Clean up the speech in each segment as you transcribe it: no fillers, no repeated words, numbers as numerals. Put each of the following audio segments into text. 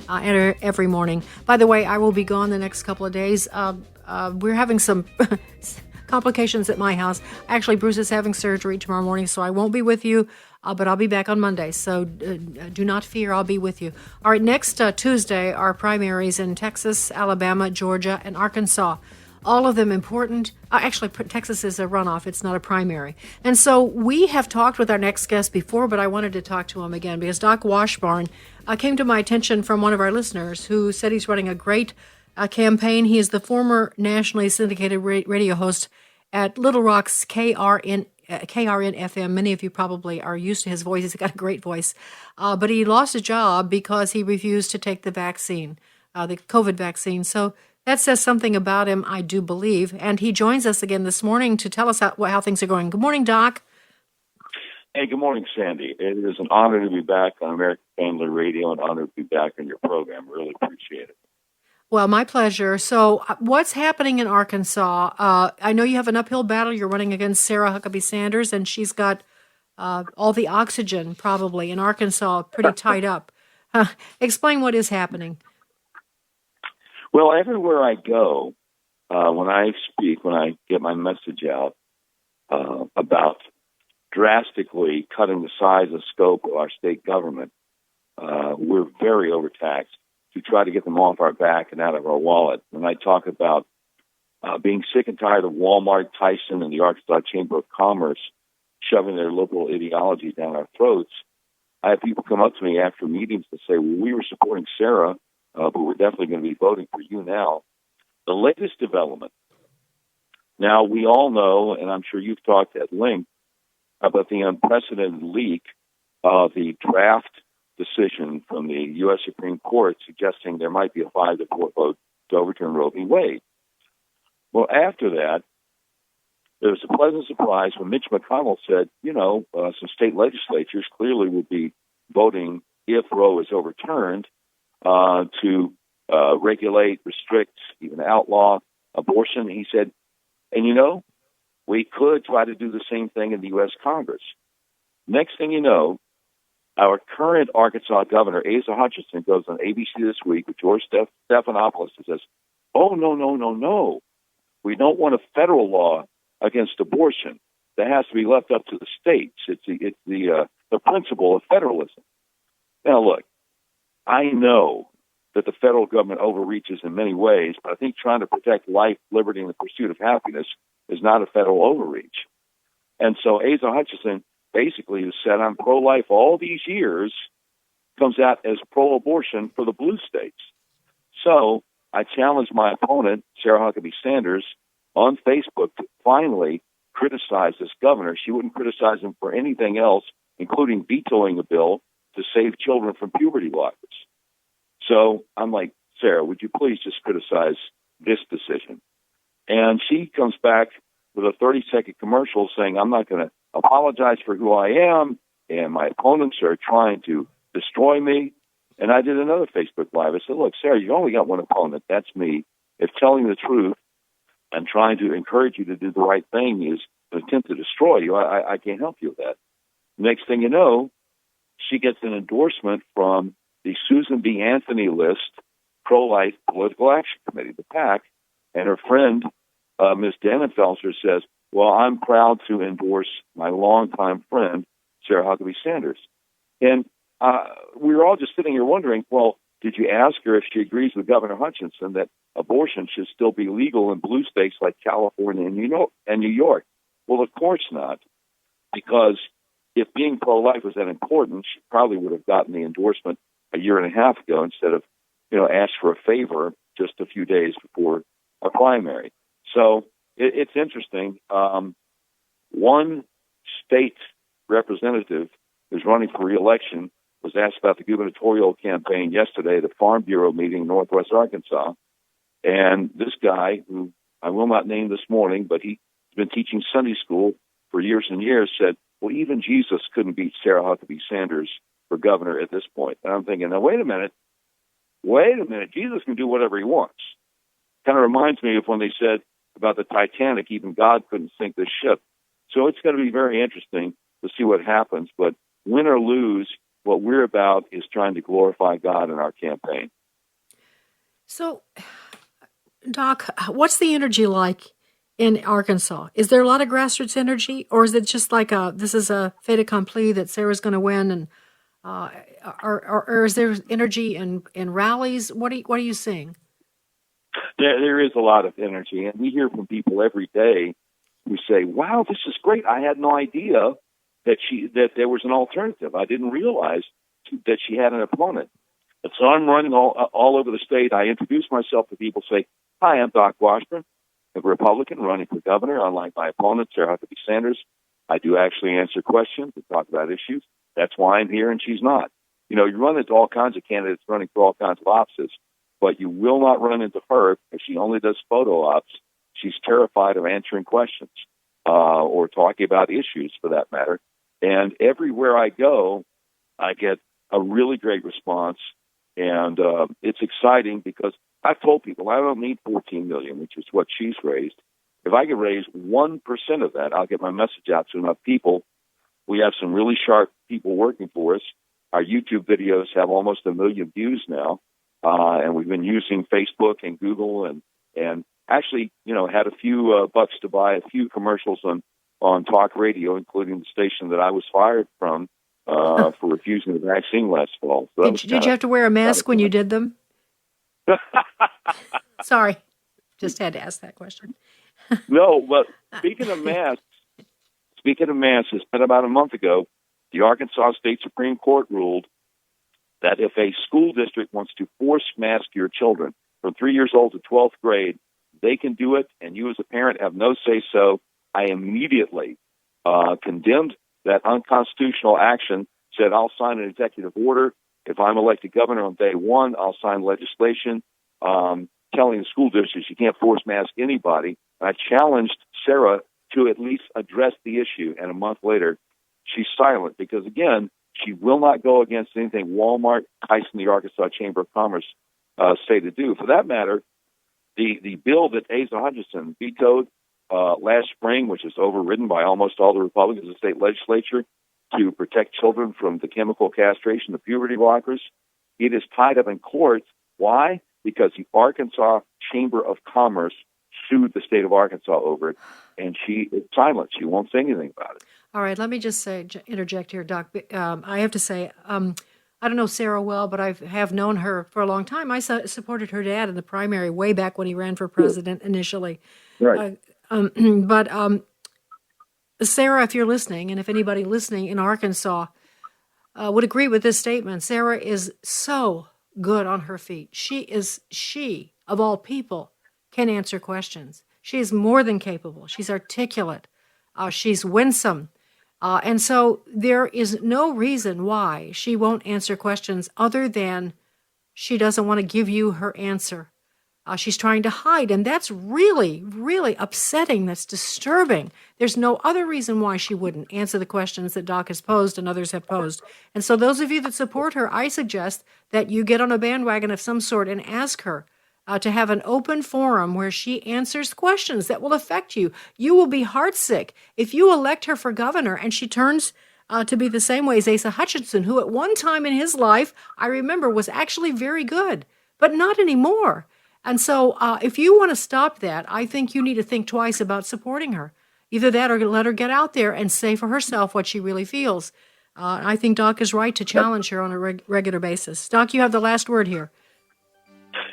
every morning. By the way, I will be gone the next couple of days. We're having some complications at my house. Actually, Bruce is having surgery tomorrow morning, so I won't be with you, but I'll be back on Monday. So do not fear, I'll be with you. All right, next Tuesday are primaries in Texas, Alabama, Georgia, and Arkansas. All of them important. Actually, Texas is a runoff. It's not a primary. And so we have talked with our next guest before, but I wanted to talk to him again because Doc Washburn came to my attention from one of our listeners who said he's running a great campaign. He is the former nationally syndicated radio host at Little Rock's KRN FM. Many of you probably are used to his voice. He's got a great voice. But he lost his job because he refused to take the vaccine, the COVID vaccine. So that says something about him, I do believe. And he joins us again this morning to tell us how things are going. Good morning, Doc. Hey, good morning, Sandy. It is an honor to be back on American Family Radio, and an honor to be back on your program. Really appreciate it. Well, my pleasure. So what's happening in Arkansas? I know you have an uphill battle. You're running against Sarah Huckabee Sanders, and she's got all the oxygen probably in Arkansas pretty tied up. Explain what is happening. Well, everywhere I go, when I speak, when I get my message out about drastically cutting the size and scope of our state government, we're very overtaxed to try to get them off our back and out of our wallet. When I talk about being sick and tired of Walmart, Tyson, and the Arkansas Chamber of Commerce shoving their liberal ideology down our throats, I have people come up to me after meetings and say, well, we were supporting Sarah, but we're definitely going to be voting for you now. The latest development. Now, we all know, and I'm sure you've talked at length, about the unprecedented leak of the draft decision from the U.S. Supreme Court suggesting there might be a 5-4 vote to overturn Roe v. Wade. Well, after that, there was a pleasant surprise when Mitch McConnell said, some state legislatures clearly would be voting, if Roe is overturned, to regulate, restrict, even outlaw abortion. He said, and we could try to do the same thing in the U.S. Congress. Next thing you know, our current Arkansas governor, Asa Hutchinson, goes on ABC This Week with George Stephanopoulos and says, oh, no. We don't want a federal law against abortion. That has to be left up to the states. It's the principle of federalism. Now, look, I know that the federal government overreaches in many ways, but I think trying to protect life, liberty, and the pursuit of happiness is not a federal overreach. And so Asa Hutchinson, basically, who said I'm pro-life all these years, comes out as pro-abortion for the blue states. So I challenged my opponent, Sarah Huckabee Sanders, on Facebook to finally criticize this governor. She wouldn't criticize him for anything else, including vetoing a bill to save children from puberty blockers. So I'm like, Sarah, would you please just criticize this decision? And she comes back with a 30-second commercial saying, I'm not going to apologize for who I am, and my opponents are trying to destroy me. And I did another Facebook Live. I said, look, Sarah, you only got one opponent. That's me. If telling the truth and trying to encourage you to do the right thing is an attempt to destroy you, I can't help you with that. Next thing you know, she gets an endorsement from the Susan B. Anthony List Pro-Life Political Action Committee, the PAC, and her friend, Ms. Dannenfelser, says, well, I'm proud to endorse my longtime friend, Sarah Huckabee Sanders. And we were all just sitting here wondering, well, did you ask her if she agrees with Governor Hutchinson that abortion should still be legal in blue states like California and New York? Well, of course not, because if being pro-life was that important, she probably would have gotten the endorsement a year and a half ago instead of, asked for a favor just a few days before a primary. So it's interesting. One state representative who's running for re-election was asked about the gubernatorial campaign yesterday at a Farm Bureau meeting in Northwest Arkansas. And this guy, who I will not name this morning, but he's been teaching Sunday school for years and years, said, well, even Jesus couldn't beat Sarah Huckabee Sanders for governor at this point. And I'm thinking, now, wait a minute. Jesus can do whatever he wants. Kind of reminds me of when they said about the Titanic, even God couldn't sink this ship. So it's going to be very interesting to see what happens. But win or lose, What we're about is trying to glorify God in our campaign. So, Doc, what's the energy like in Arkansas? Is there a lot of grassroots energy, or is it just like this is a fait accompli that Sarah's going to win, and or is there energy in rallies? What are you seeing? There is a lot of energy, and we hear from people every day who say, "Wow, this is great! I had no idea that there was an alternative. I didn't realize that she had an opponent." And so I'm running all over the state. I introduce myself to people, say, "Hi, I'm Doc Washburn, a Republican running for governor. Unlike my opponent, Sarah Huckabee Sanders, I do actually answer questions and talk about issues. That's why I'm here, and she's not." You know, you run into all kinds of candidates running for all kinds of offices, but you will not run into her because she only does photo ops. She's terrified of answering questions or talking about issues, for that matter. And everywhere I go, I get a really great response. And it's exciting because I've told people I don't need $14 million, which is what she's raised. If I could raise 1% of that, I'll get my message out to enough people. We have some really sharp people working for us. Our YouTube videos have almost 1 million views now, and we've been using Facebook and Google and actually, had a few bucks to buy a few commercials on talk radio, including the station that I was fired from. For refusing the vaccine last fall. So did you have to wear a mask when you did them? Sorry, just had to ask that question. No, but speaking of masks, it's been about a month ago, the Arkansas State Supreme Court ruled that if a school district wants to force mask your children from 3 years old to 12th grade, they can do it, and you as a parent have no say-so. I immediately condemned that unconstitutional action, said I'll sign an executive order. If I'm elected governor on day one, I'll sign legislation telling the school districts you can't force mask anybody. And I challenged Sarah to at least address the issue. And a month later, she's silent because, again, she will not go against anything Walmart, Tyson, the Arkansas Chamber of Commerce say to do. For that matter, the bill that Asa Hutchinson vetoed last spring, which was overridden by almost all the Republicans in the state legislature to protect children from the chemical castration, the puberty blockers, it is tied up in court. Why? Because the Arkansas Chamber of Commerce sued the state of Arkansas over it, and she is silent. She won't say anything about it. All right, let me just interject here, Doc. I have to say, I don't know Sarah well, but I have known her for a long time. I supported her dad in the primary way back when he ran for president initially. Right. But Sarah, if you're listening, and if anybody listening in Arkansas would agree with this statement, Sarah is so good on her feet. She, of all people, can answer questions. She is more than capable. She's articulate. She's winsome. And so there is no reason why she won't answer questions other than she doesn't want to give you her answer. She's trying to hide, and that's really, really upsetting. That's disturbing. There's no other reason why she wouldn't answer the questions that Doc has posed and others have posed. And so those of you that support her, I suggest that you get on a bandwagon of some sort and ask her to have an open forum where she answers questions that will affect you. You will be heartsick if you elect her for governor and she turns to be the same way as Asa Hutchinson, who at one time in his life, I remember, was actually very good, but not anymore. And so if you want to stop that, I think you need to think twice about supporting her. Either that or let her get out there and say for herself what she really feels. I think Doc is right to challenge her on a regular basis. Doc, you have the last word here.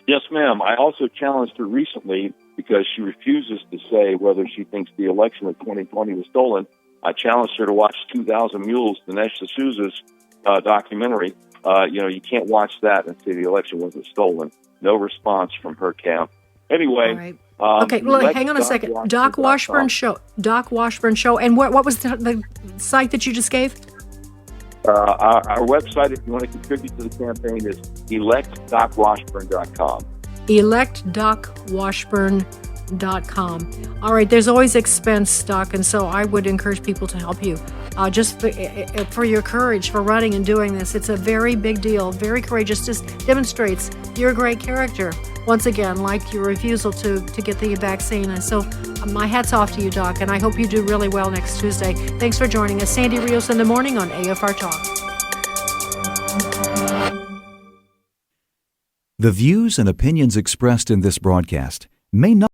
Yes, ma'am. I also challenged her recently because she refuses to say whether she thinks the election of 2020 was stolen. I challenged her to watch 2,000 Mules, Dinesh D'Souza's documentary. You can't watch that and say the election wasn't stolen. No response from her camp. Anyway. All right. Okay, well, hang on a second. Doc Washburn Show. Doc Washburn Show. And what was the site that you just gave? Our website, if you want to contribute to the campaign, is electdocwashburn.com. electdocwashburn.com. All right, there's always expense, Doc, and so I would encourage people to help you. Just for your courage for running and doing this. It's a very big deal, very courageous. Just demonstrates you're a great character. Once again, like your refusal to get the vaccine. And so my hat's off to you, Doc, and I hope you do really well next Tuesday. Thanks for joining us. Sandy Rios in the morning on AFR Talk. The views and opinions expressed in this broadcast may not